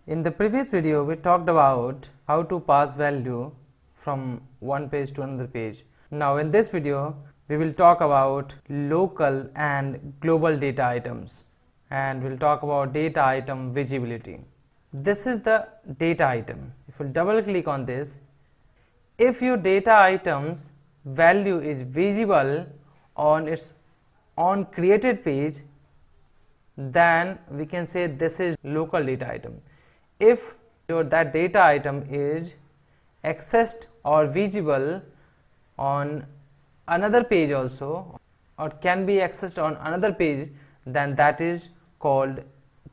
In the previous video, we talked about how to pass value from one page to another page. Now in this video, we will talk about local and global data items, and we'll talk about data item visibility. This is the data item. If you double click on this, if your data item's value is visible on its on created page, then we can say this is local data item. If that data item is accessed or visible on another page also, or can be accessed on another page, then that is called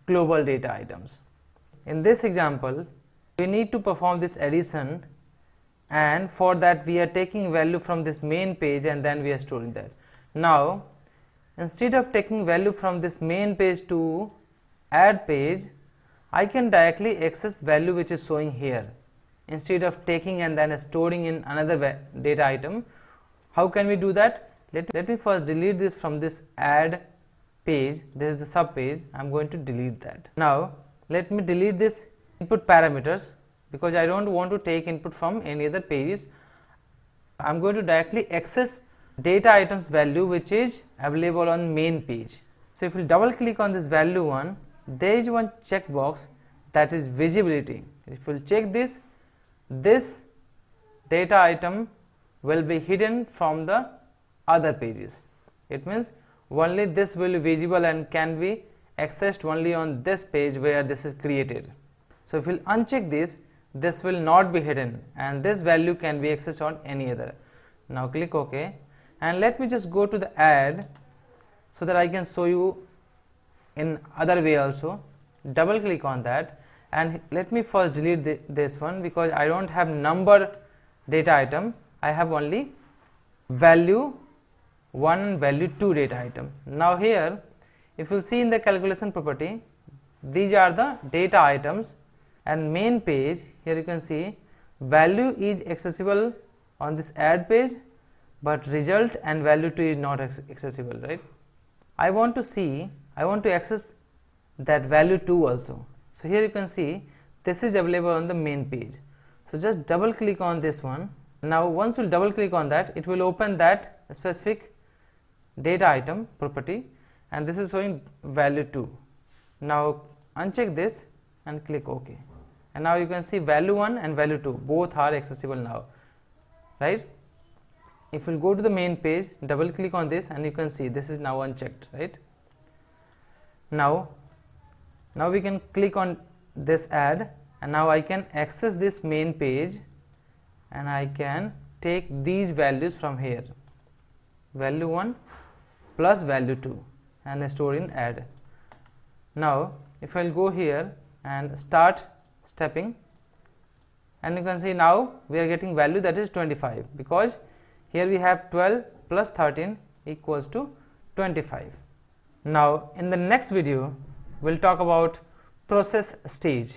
global data items. In this example, we need to perform this addition, and for that we are taking value from this main page and then we are storing that. Now instead of taking value from this main page to add page, I can directly access value which is showing here instead of taking and then storing in another data item. How can we do that? Let me first delete this from this add page. This is the sub page. I am going to delete that. Now let me delete this input parameters because I don't want to take input from any other pages. I am going to directly access data items value which is available on main page. So if you double click on this value one, there is one checkbox that is visibility. If you check this, this data item will be hidden from the other pages. It means only this will be visible and can be accessed only on this page where this is created. So if you uncheck this, this will not be hidden and this value can be accessed on any other. Now click OK, and let me just go to the add so that I can show you in other way also. Double click on that and let me first delete this one because I don't have number data item. I have only value 1 and value 2 data item. Now here if you see in the calculation property, these are the data items, and main page, here you can see value is accessible on this add page, but result and value 2 is not accessible, right? I want to access that value 2 also. So here you can see this is available on the main page. So just double click on this one. Now once you double click on that, it will open that specific data item property, and this is showing value 2. Now uncheck this and click OK, and now you can see value 1 and value 2 both are accessible now, right? If you go to the main page, double click on this and you can see this is now unchecked, right? Now we can click on this add, and now I can access this main page and I can take these values from here, value 1 plus value 2, and store in add. Now if I will go here and start stepping, and you can see now we are getting value that is 25, because here we have 12 plus 13 equals to 25. Now in the next video we will talk about process stage.